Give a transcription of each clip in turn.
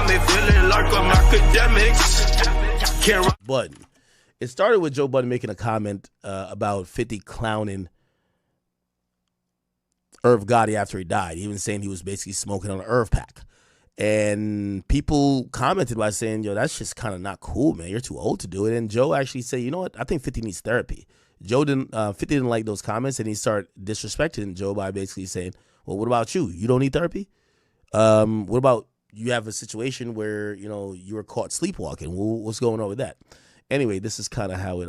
me feeling like I'm academics. Budden. It started with Joe Budden making a comment about 50 clowning Irv Gotti after he died. He was saying he was basically smoking on an Irv pack. And people commented by saying, yo, that's just kind of not cool, man. You're too old to do it. And Joe actually said, you know what? I think 50 needs therapy. 50 didn't like those comments, and he started disrespecting Joe by basically saying, well, what about you? You don't need therapy? What about you have a situation where, you know, you were caught sleepwalking? Well, what's going on with that? Anyway, this is kind of how it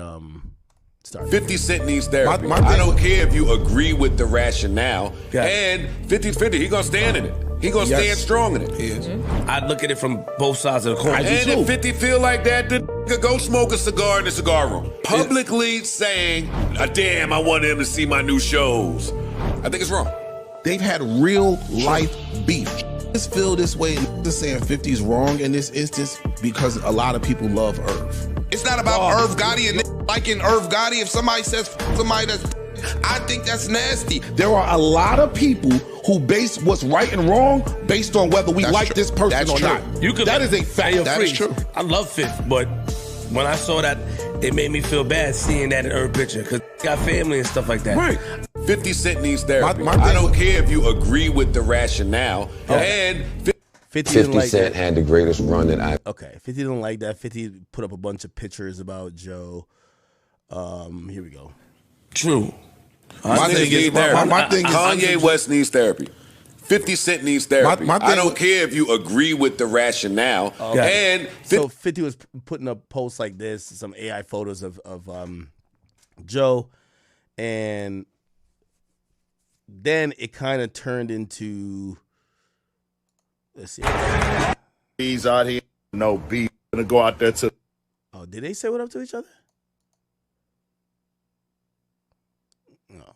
started. 50 Cent needs therapy. I don't care if you agree with the rationale. And 50's 50, he gonna stand in it. He gonna stand strong in it. He is. I look at it from both sides of the coin. And if 50 feel like that, then go smoke a cigar in the cigar room. Publicly saying, damn, I want him to see my new shows. I think it's wrong. They've had real life beef. Just feel this way, just saying 50's wrong in this instance because a lot of people love Irv. It's not about Irv Gotti and liking Irv Gotti. If somebody says somebody that's, I think that's nasty. There are a lot of people who base what's right and wrong based on whether we like this person or not. That is a fact. That is true. I love Fifth, but when I saw that, it made me feel bad seeing that in Irv picture because he got family and stuff like that. Right. 50 Cent needs therapy. I don't care if you agree with the rationale. And 50 Cent had the greatest run that I... Okay, 50 didn't like that. 50 put up a bunch of pictures about Joe. Here we go. True. My thing is Kanye West needs therapy. 50 Cent needs therapy. I don't care if you agree with the rationale. And so 50 was putting up posts like this, some AI photos of Joe, and then it kind of turned into, let's see. He's out here. No beef. Gonna go out there to. Oh, did they say what up to each other? No.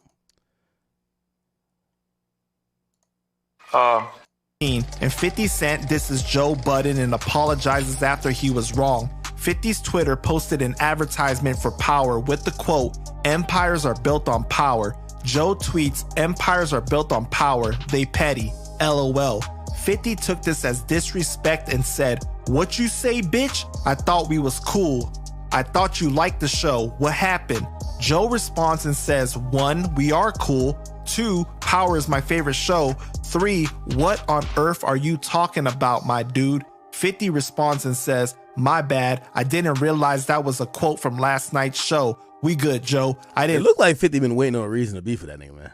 And 50 Cent disses Joe Budden and apologizes after he was wrong. 50's Twitter posted an advertisement for Power with the quote, "Empires are built on power." Joe tweets, "Empires are built on power. They petty. LOL." 50 took this as disrespect and said, "What you say, bitch? I thought we was cool. I thought you liked the show. What happened?" Joe responds and says, 1, we are cool. 2, Power is my favorite show. 3, what on earth are you talking about, my dude? 50 responds and says, my bad. I didn't realize that was a quote from last night's show. We good, Joe. I didn't. It looked like 50 been waiting on a reason to be for that nigga, man.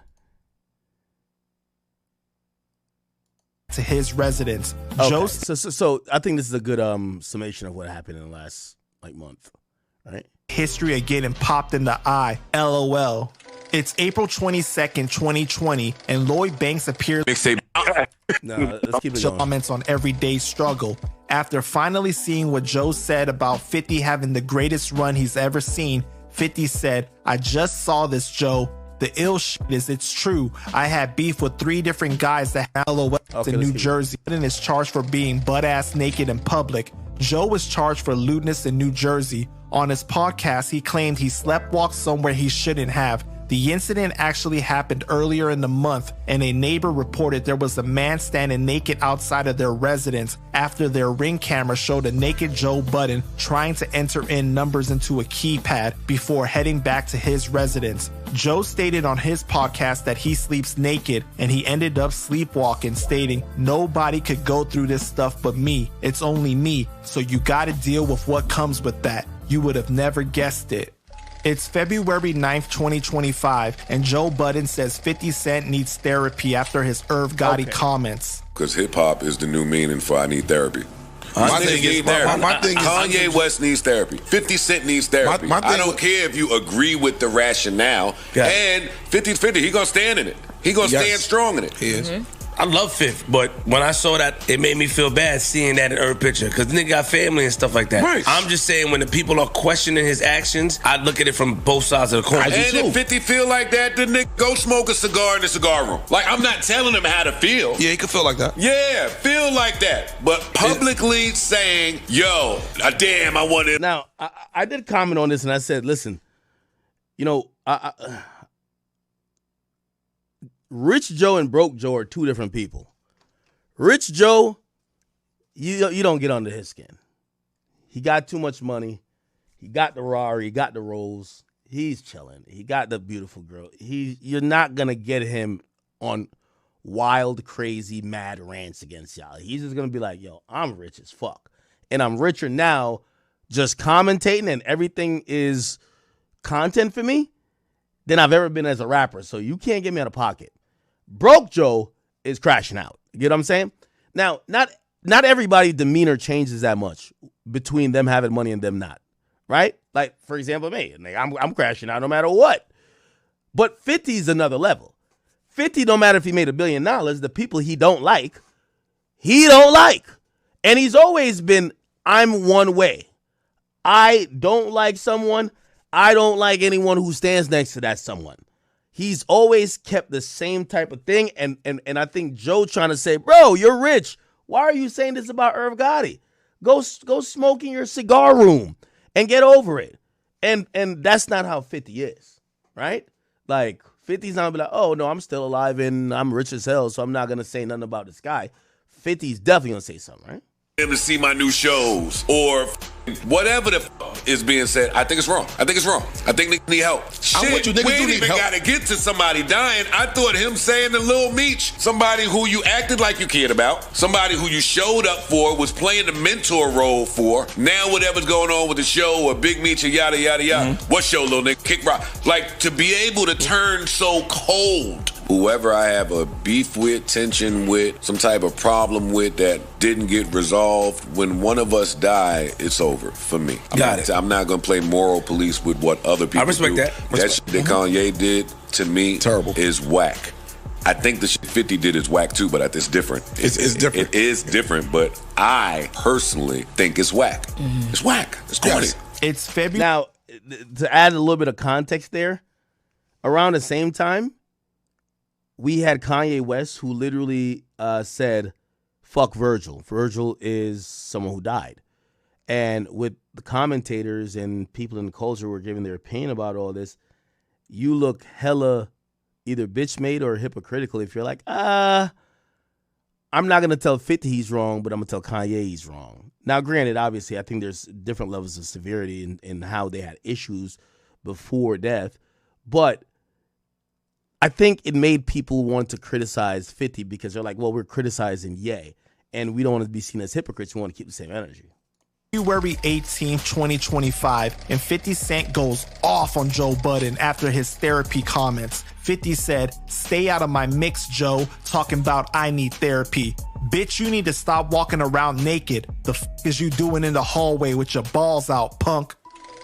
To his residence. Okay. Joe. So I think this is a good summation of what happened in the last month, right? History of getting popped in the eye. LOL. It's April 22nd, 2020, and Lloyd Banks appears. No, let's keep it going. Comments on everyday struggle. After finally seeing what Joe said about 50 having the greatest run he's ever seen, 50 said, "I just saw this, Joe. The ill shit is it's true. I had beef with 3 different guys that had LOL in New Jersey and is charged for being butt-ass naked in public. Joe was charged for lewdness in New Jersey. On his podcast, he claimed he sleptwalked somewhere he shouldn't have. The incident actually happened earlier in the month, and a neighbor reported there was a man standing naked outside of their residence after their Ring camera showed a naked Joe Budden trying to enter in numbers into a keypad before heading back to his residence. Joe stated on his podcast that he sleeps naked, and he ended up sleepwalking, stating, nobody could go through this stuff but me. It's only me, so you gotta deal with what comes with that. You would have never guessed it." It's February 9th, 2025, and Joe Budden says 50 Cent needs therapy after his Irv Gotti comments. Because hip-hop is the new meaning for I need therapy. My thing is, Kanye West needs therapy. 50 Cent needs therapy. I don't care if you agree with the rationale. And 50's 50, he gonna stand in it. He gonna stand strong in it. He is. I love Fifth, but when I saw that, it made me feel bad seeing that in Irv picture because nigga got family and stuff like that. Right. I'm just saying when the people are questioning his actions, I look at it from both sides of the coin. And if 50 feel like that, then nigga go smoke a cigar in the cigar room. Like, I'm not telling him how to feel. Yeah, he could feel like that. Yeah, feel like that. But publicly saying, yo, damn, I want it. Now, I did comment on this and I said, listen, you know, Rich Joe and Broke Joe are 2 different people. Rich Joe you don't get under his skin. He got too much money. He got the Rari. He got the Rolls. He's chilling. He got the beautiful girl. You're not going to get him on wild, crazy, mad rants against y'all. He's just going to be like, yo, I'm rich as fuck. And I'm richer now just commentating and everything is content for me than I've ever been as a rapper. So you can't get me out of pocket. Broke Joe is crashing out. You get what I'm saying? Now, not everybody's demeanor changes that much between them having money and them not, right? Like, for example, me. I'm crashing out no matter what. But 50's another level. 50, no matter if he made $1 billion, the people he don't like. And he's always been, I'm one way. I don't like someone. I don't like anyone who stands next to that someone. He's always kept the same type of thing. And I think Joe trying to say, bro, you're rich. Why are you saying this about Irv Gotti? Go smoke in your cigar room and get over it. And that's not how 50 is, right? Like, 50's not gonna be like, oh, no, I'm still alive and I'm rich as hell, so I'm not going to say nothing about this guy. 50's definitely going to say something, right? To see my new shows or whatever the is being said, I think it's wrong. I think niggas need help. Shit, I'm with you, niggas we do ain't need even help. gotta get to somebody dying. I thought him saying to Lil Meech, somebody who you acted like you cared about, somebody who you showed up for, was playing the mentor role for. Now whatever's going on with the show or Big Meech or yada yada yada. Mm-hmm. What show, little nigga? Kick Rock. Like, to be able to turn so cold. Whoever I have a beef with, tension with, some type of problem with that didn't get resolved, when one of us die, it's over for me. I'm not going to play moral police with what other people do. I respect that. That shit that Kanye did, to me, terrible, is whack. I think the shit 50 did is whack too, but it's different. It's different. It is different, but I personally think it's whack. Mm-hmm. It's whack. It's corny. Yes. It's February. Now, to add a little bit of context there, around the same time, we had Kanye West who literally said, fuck Virgil. Virgil is someone who died. And with the commentators and people in the culture who were giving their opinion about all this, you look hella either bitch-made or hypocritical if you're like, I'm not going to tell 50 he's wrong, but I'm going to tell Kanye he's wrong. Now, granted, obviously, I think there's different levels of severity in how they had issues before death. But I think it made people want to criticize 50 because they're like, well, we're criticizing Ye, and we don't want to be seen as hypocrites. We want to keep the same energy. February 18th, 2025, and 50 Cent goes off on Joe Budden after his therapy comments. 50 said, stay out of my mix, Joe, talking about I need therapy. Bitch, you need to stop walking around naked. The f is you doing in the hallway with your balls out, punk?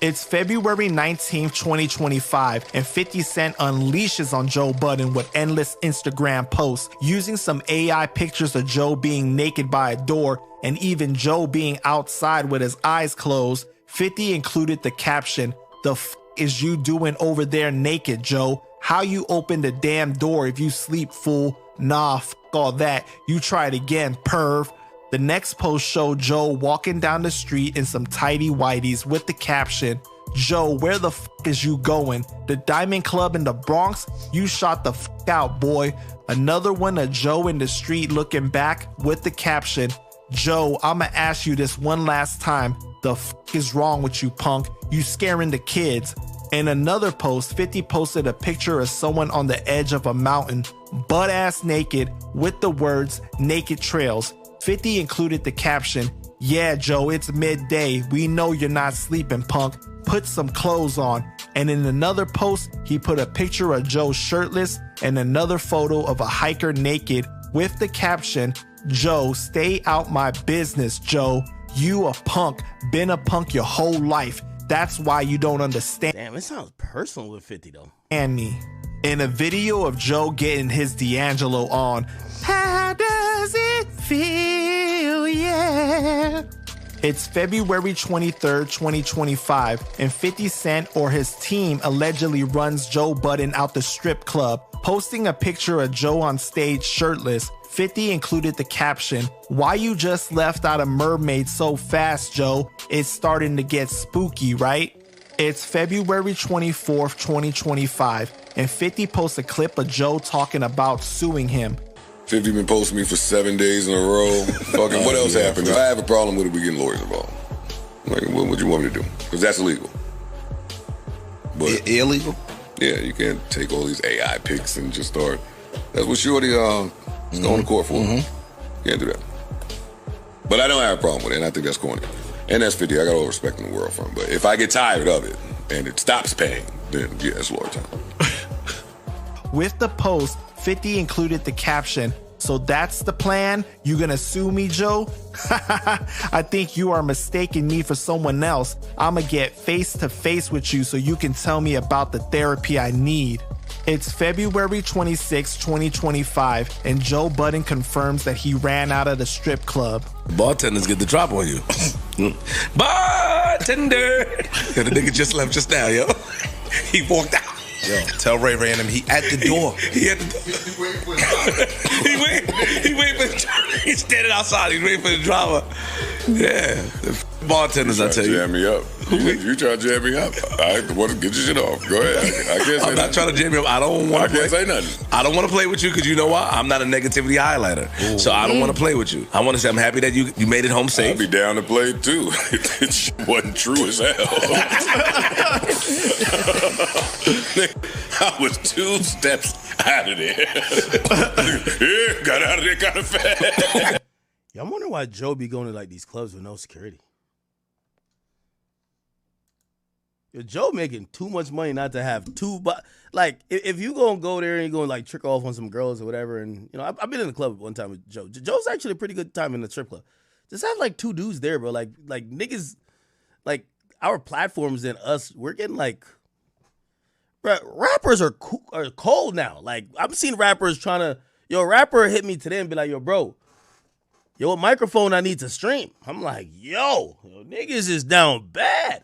It's February 19th, 2025, and 50 Cent unleashes on Joe Budden with endless Instagram posts, using some AI pictures of Joe being naked by a door and even Joe being outside with his eyes closed. 50 included the caption, the f is you doing over there naked, Joe? How you open the damn door if you sleep, fool? Nah, f all that. You try it again, perv. The next post showed Joe walking down the street in some tidy whities with the caption, Joe, where the f is you going? The Diamond Club in the Bronx? You shot the f out, boy. Another one of Joe in the street looking back with the caption, Joe, I'ma ask you this one last time. The f is wrong with you, punk? You scaring the kids. In another post, 50 posted a picture of someone on the edge of a mountain, butt-ass naked, with the words, naked trails. 50 included the caption, yeah, Joe, it's midday. We know you're not sleeping, punk. Put some clothes on. And in another post, he put a picture of Joe shirtless and another photo of a hiker naked with the caption, Joe, stay out my business, Joe. You a punk. Been a punk your whole life. That's why you don't understand. Damn, it sounds personal with 50, though. And me. In a video of Joe getting his D'Angelo on, how does it feel, yeah? It's February 23rd, 2025, and 50 Cent or his team allegedly runs Joe Budden out the strip club. Posting a picture of Joe on stage shirtless, 50 included the caption, why you just left out a mermaid so fast, Joe? It's starting to get spooky, right? It's February 24th, 2025, and 50 posts a clip of Joe talking about suing him. 50 been posting me for 7 days in a row. Fucking, what else happened? If I have a problem with it, we getting lawyers involved. Like, what would you want me to do? Because that's illegal. But illegal? Yeah, you can't take all these AI pics and just start. That's what Shorty is going to court for. Can't do that. But I don't have a problem with it, and I think that's corny. And that's 50. I got all the respect in the world for him. But if I get tired of it and it stops paying, then yeah, it's lawyer time. With the post, 50 included the caption, "So that's the plan? You gonna sue me, Joe?" I think you are mistaking me for someone else. I'ma get face to face with you so you can tell me about the therapy I need. It's February 26, 2025, and Joe Budden confirms that he ran out of the strip club. Bartenders get the drop on you. Bartender! The nigga just left just now, yo. He walked out. Yo, tell Ray Ray and him he at the door. He at the door. He waiting for the drama. He's standing outside. He's waiting for the drama. Yeah. The bartenders, I tell you. Jam me up. You try to jam me up. I want to get your shit off. Go ahead. I can't say I'm not trying to jam you up. I don't want to play. I can't say nothing. I don't want to play with you because you know why? I'm not a negativity highlighter. Ooh. So I don't want to play with you. I want to say I'm happy that you made it home safe. I'd be down to play too. It wasn't true as hell. I was 2 steps out of there. Yeah, got out of there kind of fast. Yeah, I'm wondering why Joe be going to like these clubs with no security. Yo, Joe making too much money not to have two. But like, if you gonna go there and you're gonna like trick off on some girls or whatever, and you know, I've been in the club one time with Joe. Joe's actually a pretty good time in the strip club. Just have like 2 dudes there, bro. Like niggas, like our platforms and us, we're getting like. Bro, rappers are cold now. Like, I've seen rappers trying to, rapper hit me today and be like, yo, bro, what microphone I need to stream? I'm like, yo, niggas is down bad.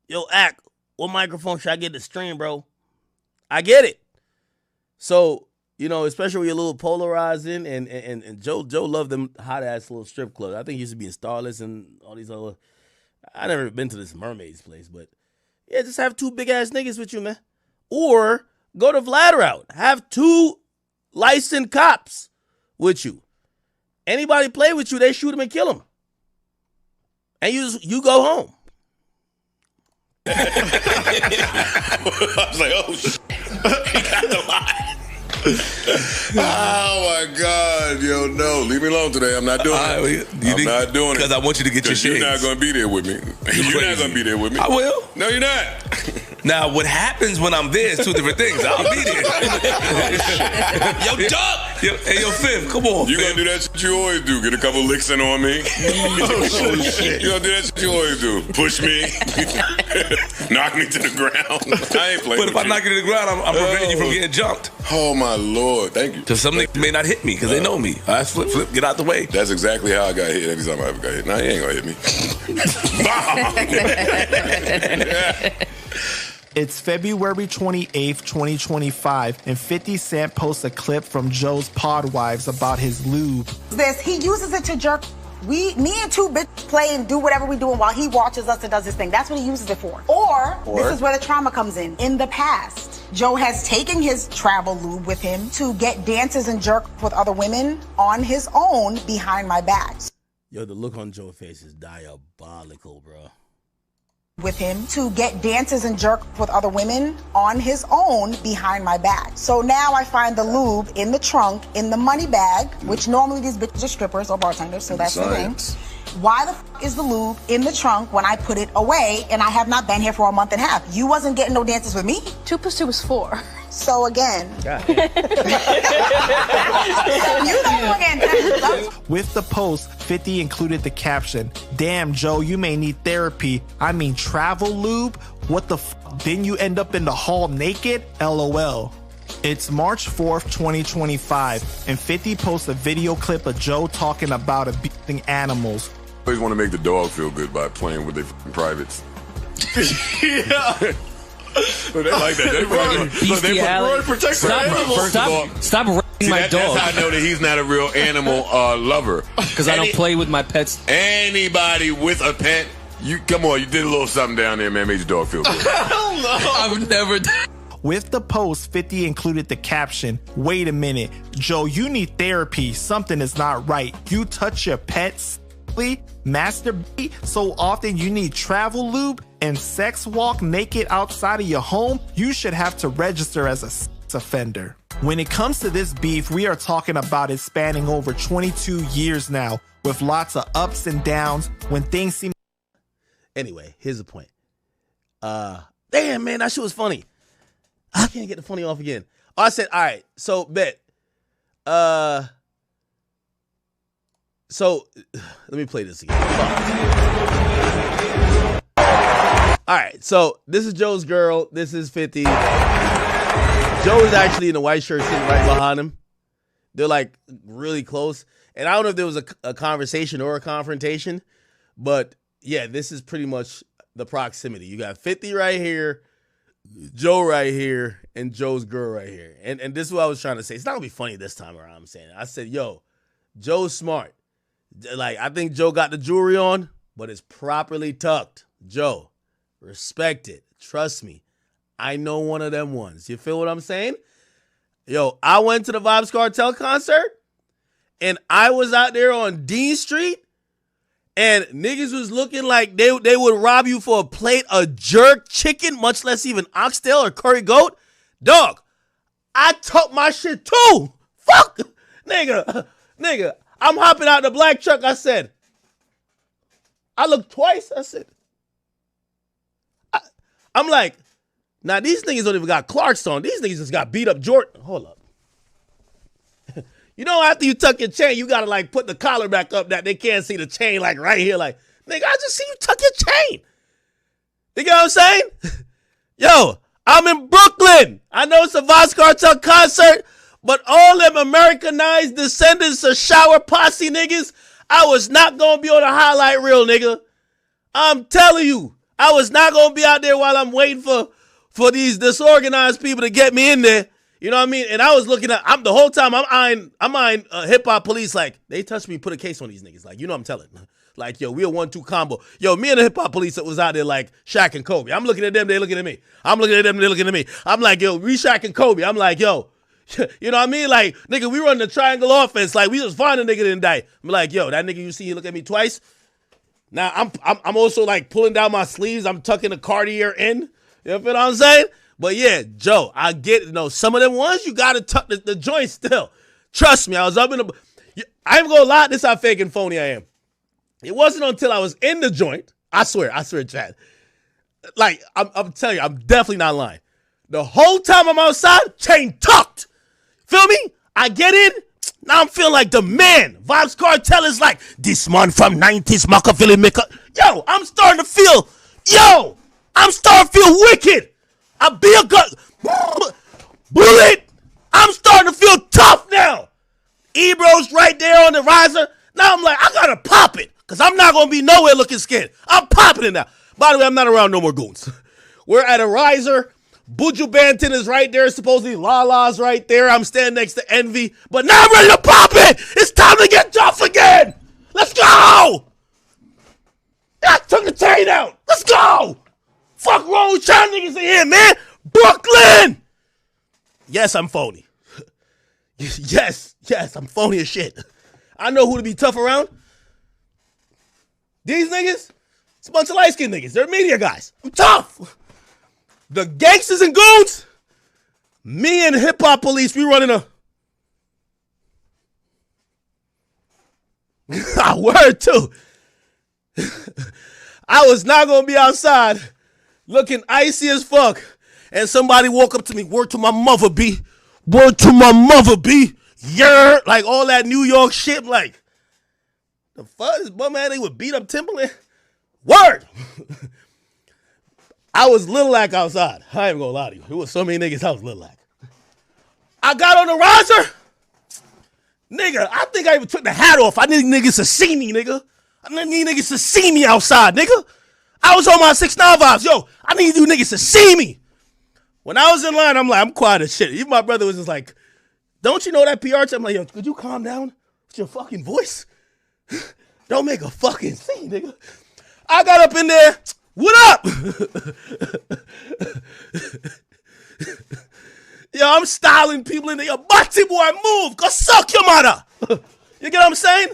Yo, Act, what microphone should I get to stream, bro? I get it. So, especially when you're a little polarizing, and Joe loved them hot-ass little strip clubs. I think he used to be in Starless and all these other, I never been to this Mermaids place, but yeah, just have 2 big-ass niggas with you, man. Or go the Vlad route. Have 2 licensed cops with you. Anybody play with you, they shoot him and kill him. And you go home. I was like, oh, shit. He got the line. Oh, my God. Yo, no. Leave me alone today. I'm not doing it. I'm not doing it. Because I want you to get your shades. You're not going to be there with me. You're not going to be there with me. I will. No, you're not. Now, what happens when I'm there is 2 different things. I'll be there. Yo, Doug! Hey, yo, Fifth, come on, You going to do that shit you always do. Get a couple licks in on me. Oh, shit. You going to do that shit you always do. Push me. Knock me to the ground. I ain't playing But if I knock you to the ground, I'm preventing you from getting jumped. Oh, my Lord. Thank you. Because some niggas may not hit me because they know me. All right, flip, get out the way. That's exactly how I got hit every time I ever got hit. Nah, he ain't going to hit me. It's February 28th, 2025, and 50 Cent posts a clip from Joe's Pod Wives about his lube. He uses it to jerk. Me and 2 bitches play and do whatever we doing while he watches us and does his thing. That's what he uses it for. Or this is where the trauma comes in. In the past, Joe has taken his travel lube with him to get dances and jerk with other women on his own behind my back. Yo, the look on Joe's face is diabolical, bro. With him to get dances and jerk with other women on his own behind my back. So now I find the lube in the trunk, in the money bag, which normally these bitches are strippers or bartenders, so that's the thing. Why the f is the lube in the trunk when I put it away and I have not been here for a month and a half? You wasn't getting no dances with me? 2 + 2 is 4. So again. With the post, 50 included the caption, "Damn, Joe, you may need therapy. I mean travel lube? What the f? Didn't you end up in the hall naked? LOL." It's March 4th, 2025, and 50 posts a video clip of Joe talking about abusing animals. I always want to make the dog feel good by playing with their privates. Yeah. But they like that. Stop raping my dog. That's how I know that he's not a real animal lover. Because I don't play with my pets. Anybody with a pet, you did a little something down there, man, made your dog feel good. Hell no. I've never done. With the post, 50 included the caption, "Wait a minute, Joe, you need therapy. Something is not right. You touch your pets, masturbate so often you need travel lube and sex walk naked outside of your home. You should have to register as a sex offender." When it comes to this beef, we are talking about it spanning over 22 years now, with lots of ups and downs when things seem... Anyway, here's the point. Damn, man, that shit was funny. I can't get the funny off again. I said, all right, so bet. So let me play this again. All right, so this is Joe's girl. This is 50. Joe is actually in the white shirt sitting right behind him. They're like really close. And I don't know if there was a conversation or a confrontation, but yeah, this is pretty much the proximity. You got 50 right here, Joe right here, and Joe's girl right here. And this is what I was trying to say. It's not gonna be funny this time around. I'm saying. I said, yo, Joe's smart. Like, I think Joe got the jewelry on, but it's properly tucked. Joe, respect it. Trust me. I know one of them ones. You feel what I'm saying? Yo, I went to the Vibes Cartel concert, and I was out there on Dean Street, and niggas was looking like they would rob you for a plate of jerk chicken, much less even oxtail or curry goat. Dog, I tucked my shit too. Fuck, nigga. I'm hopping out the black truck. I said, I looked twice. I said, I'm like, now these niggas don't even got Clarks on. These niggas just got beat up Jordan. Hold up. You know, after you tuck your chain, you gotta like put the collar back up that they can't see the chain like right here. Like, nigga, I just see you tuck your chain. You get what I'm saying? Yo, I'm in Brooklyn. I know it's a Vibes Cartel concert, but all them Americanized descendants of shower posse niggas, I was not gonna be on a highlight reel, nigga. I'm telling you, I was not gonna be out there while I'm waiting for these disorganized people to get me in there. You know what I mean? And I was looking at, the whole time I'm eyeing hip hop police like, they touched me, put a case on these niggas. Like, you know what I'm telling. Like, yo, we a 1-2 combo. Yo, me and the hip hop police that was out there like Shaq and Kobe. I'm looking at them, they looking at me. I'm looking at them, they looking at me. I'm like, yo, we Shaq and Kobe. I'm like, yo, you know what I mean? Like, nigga, we run the triangle offense. Like, we just find a nigga to indict. I'm like, yo, that nigga you see, he look at me twice. Now, I'm also like pulling down my sleeves. I'm tucking the Cartier in. You know what I'm saying? But yeah, Joe, I get it. No, some of them ones, you got to tuck the joint still. Trust me, I was up in the... I ain't gonna lie, this is how fake and phony I am. It wasn't until I was in the joint. I swear, Chad. Like, I'm telling you, I'm definitely not lying. The whole time I'm outside, chain tucked. Feel me? I get in. Now I'm feeling like the man. Vibes Cartel is like, this man from 90s Machiavelli maker. Yo, I'm starting to feel wicked. I be a good bullet. I'm starting to feel tough now. Ebro's right there on the riser. Now I'm like, I gotta pop it. Because I'm not gonna be nowhere looking scared. I'm popping it now. By the way, I'm not around no more goons. We're at a riser. Buju Banton is right there. Supposedly Lala's right there. I'm standing next to Envy. But now I'm ready to pop it. It's time to get tough again. Let's go. I took the chain out. Let's go. Fuck wrong with y'all niggas in here, man. Brooklyn. Yes, I'm phony. Yes, I'm phony as shit. I know who to be tough around. These niggas, it's a bunch of light-skinned niggas. They're media guys. I'm tough. The gangsters and goons, me and hip-hop police, we running a... Word, too. I was not going to be outside looking icy as fuck, and somebody walk up to me, word to my mother, B. Word to my mother, B. Yeah, like all that New York shit, like, the fuck, this bum ass, they would beat up Timberland? Word! I was Lil Lack outside. I ain't gonna lie to you. There was so many niggas, I was Lil Lack. I got on the riser. Nigga, I think I even took the hat off. I need niggas to see me, nigga. I need niggas to see me outside, nigga. I was on my 6ix9ine vibes. Yo, I need you niggas to see me. When I was in line, I'm like, I'm quiet as shit. Even my brother was just like, don't you know that PR team? I'm like, yo, could you calm down with your fucking voice? Don't make a fucking scene, nigga. I got up in there. What up? Yo, I'm styling people in there. Yo, Bati boy, move. Go suck your mother. You get what I'm saying?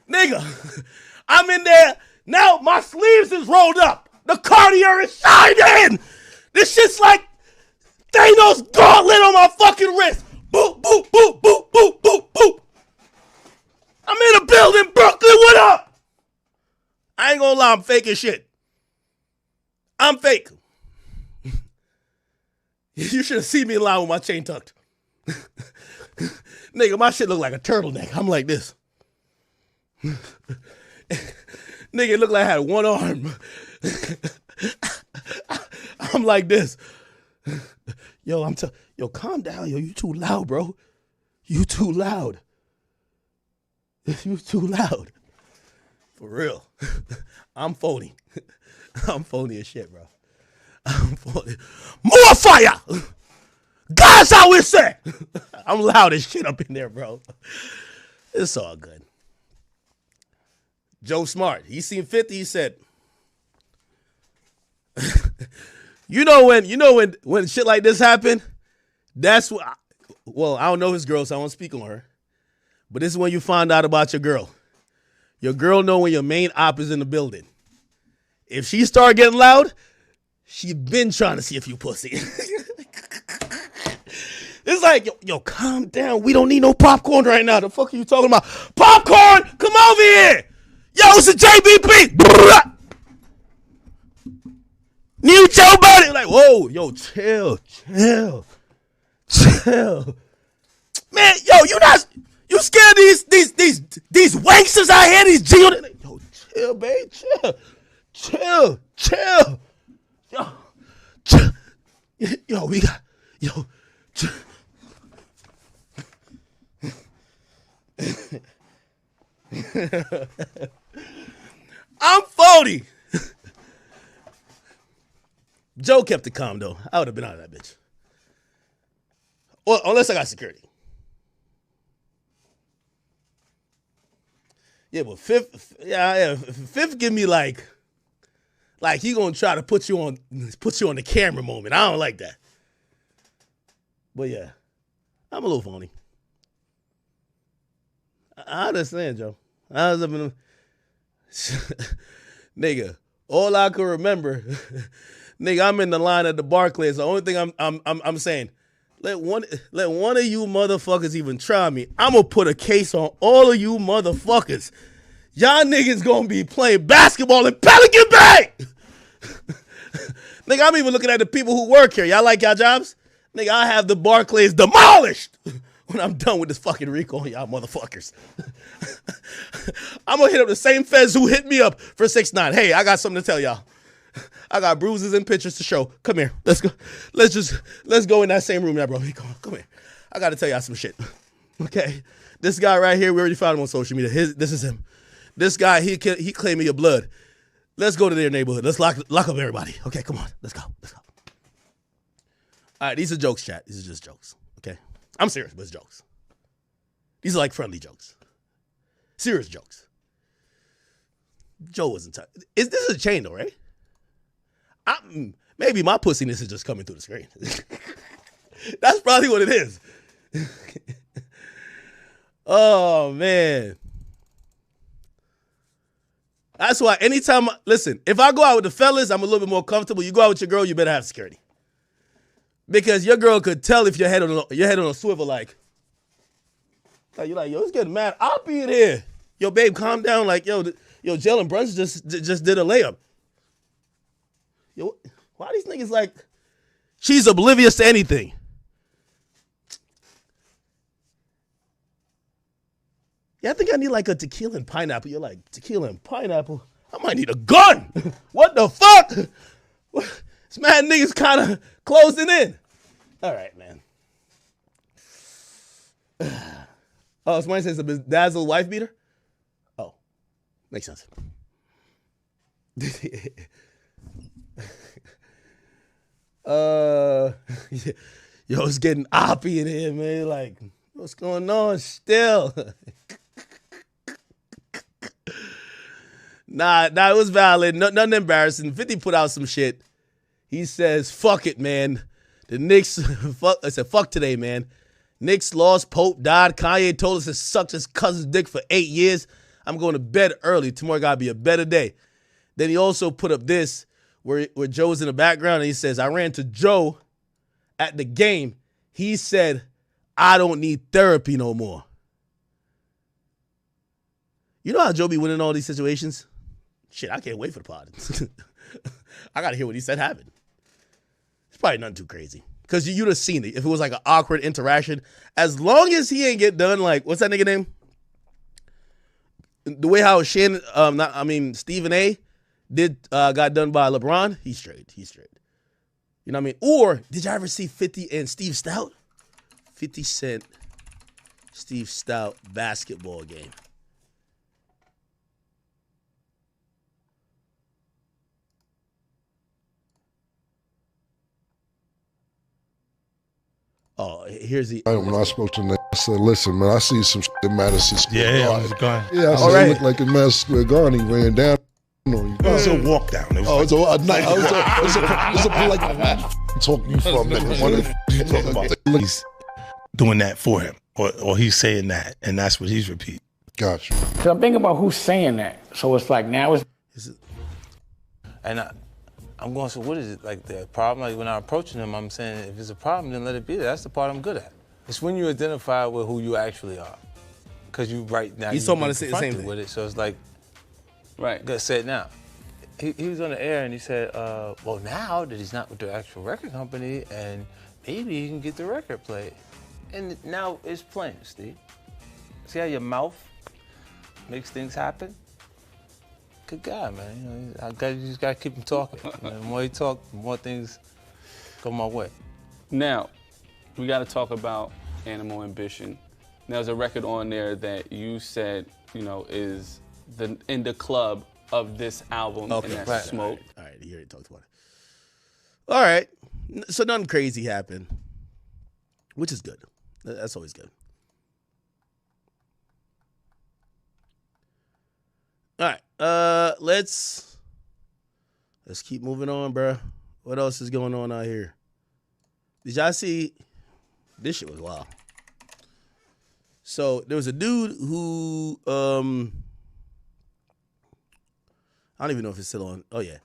Nigga, I'm in there. Now my sleeves is rolled up. The Cartier is shining. This shit's like Thanos' gauntlet on my fucking wrist. Boop, boop, boop, boop, boop, boop, boop. I'm in a building, Brooklyn. What up? I ain't gonna lie, I'm faking shit. I'm fake. You should have seen me in line with my chain tucked. Nigga, my shit look like a turtleneck. I'm like this. Nigga, it looked like I had one arm. I'm like this. Yo, yo, calm down. Yo, you too loud, bro. You too loud. You too loud. For real. I'm phony. I'm phony as shit, bro. I'm phony. More fire! God's how we say. I'm loud as shit up in there, bro. It's all good. Joe Smart, he seen 50, he said, you know when shit like this happen, that's what, well, I don't know his girl, so I won't speak on her. But this is when you find out about your girl. Your girl know when your main op is in the building. If she start getting loud, she been trying to see if you pussy. It's like, yo, calm down. We don't need no popcorn right now. The fuck are you talking about? Popcorn, come over here. Yo, it's a JBP. New Joe Budden. Like, whoa, yo, chill. Man, yo, you scared these wanksters out here, these Geo. Yo, chill, babe, chill. Yo, we got, yo. I'm 40. Joe kept it calm though. I would have been out of that bitch. Well, unless I got security. Yeah, but fifth give me like he gonna try to put you on the camera moment. I don't like that. But yeah, I'm a little phony. I understand, Joe. I was up in nigga. All I can remember, nigga, I'm in the line at the Barclays. The only thing I'm saying, let one of you motherfuckers even try me. I'm gonna put a case on all of you motherfuckers. Y'all niggas gonna be playing basketball in Pelican Bay. Nigga, I'm even looking at the people who work here. Y'all like y'all jobs? Nigga, I have the Barclays demolished when I'm done with this fucking RICO on y'all motherfuckers. I'm gonna hit up the same feds who hit me up for 6ix9ine. Hey, I got something to tell y'all. I got bruises and pictures to show. Come here. Let's go. Let's go in that same room now, bro. Come here. I gotta tell y'all some shit. Okay? This guy right here, we already found him on social media. This is him. This guy, he claiming your blood. Let's go to their neighborhood. Let's lock up everybody. Okay, come on. Let's go. All right, these are jokes, chat. These are just jokes. Okay? I'm serious, but it's jokes. These are like friendly jokes. Serious jokes. Joe wasn't tight. This is a chain though, right? Maybe my pussiness is just coming through the screen. That's probably what it is. Oh, man. That's why anytime, listen, if I go out with the fellas, I'm a little bit more comfortable. You go out with your girl, you better have security. Because your girl could tell if your head on a swivel like you're like, yo, it's getting mad. I'll be in here. Yo, babe, calm down. Like, yo, Jalen Brunson just did a layup. Yo, why are these niggas like, she's oblivious to anything. Yeah, I think I need like a tequila and pineapple. You're like, tequila and pineapple? I might need a gun. What the fuck? This mad niggas kind of closing in. All right, man. Oh, somebody says a bedazzled wife beater? Oh, makes sense. Yo, it's getting oppy in here, man. Like, what's going on still? Nah, it was valid. Nothing embarrassing. 50 put out some shit. He says, fuck it, man. The Knicks, I said, fuck today, man. Knicks lost, Pope died. Kanye told us to suck his cousin's dick for 8 years. I'm going to bed early. Tomorrow got to be a better day. Then he also put up this where Joe's in the background, and he says, I ran to Joe at the game. He said, I don't need therapy no more. You know how Joe be winning all these situations? Shit, I can't wait for the pod. I got to hear what he said happened. It's probably nothing too crazy. Because you'd have seen it if it was like an awkward interaction. As long as he ain't get done, like, what's that nigga name? The way how Stephen A. got done by LeBron, he's straight. He's straight. You know what I mean? Or did y'all ever see 50 and Steve Stout? 50 Cent, Steve Stout basketball game. Oh, here's the. When I spoke to Nick, I said, "Listen, man, I see some shit in Madison Square Garden." Yeah, I said, it looked like in Madison Square Garden, he ran down on you. It was a walk down. It was it's a polite talk you from, nigga. What you talking about? He's doing that for him, or he's saying that, and that's what he's repeating. Gotcha. Because I'm thinking about who's saying that. So it's like now it's. And I'm going, so what is it? Like the problem? Like when I'm approaching them, I'm saying, if it's a problem, then let it be there. That's the part I'm good at. It's when you identify with who you actually are. Because you right now, he's talking about the same thing with it. So it's like, right, gotta say it now. He was on the air and he said, well, now that he's not with the actual record company, and maybe he can get the record played. And now it's playing, Steve. See how your mouth makes things happen? Good guy, man. You know, you just gotta keep him talking. The more he talk, the more things go my way. Now, we gotta talk about Animal Ambition. There's a record on there that you said, you know, is in the club of this album, and that's right, Smoke. All right, you already talked about it. All right, so nothing crazy happened, which is good. That's always good. All right, let's keep moving on, bro. What else is going on out here? Did y'all see? This shit was wild. So there was a dude who, I don't even know if it's still on. Oh yeah,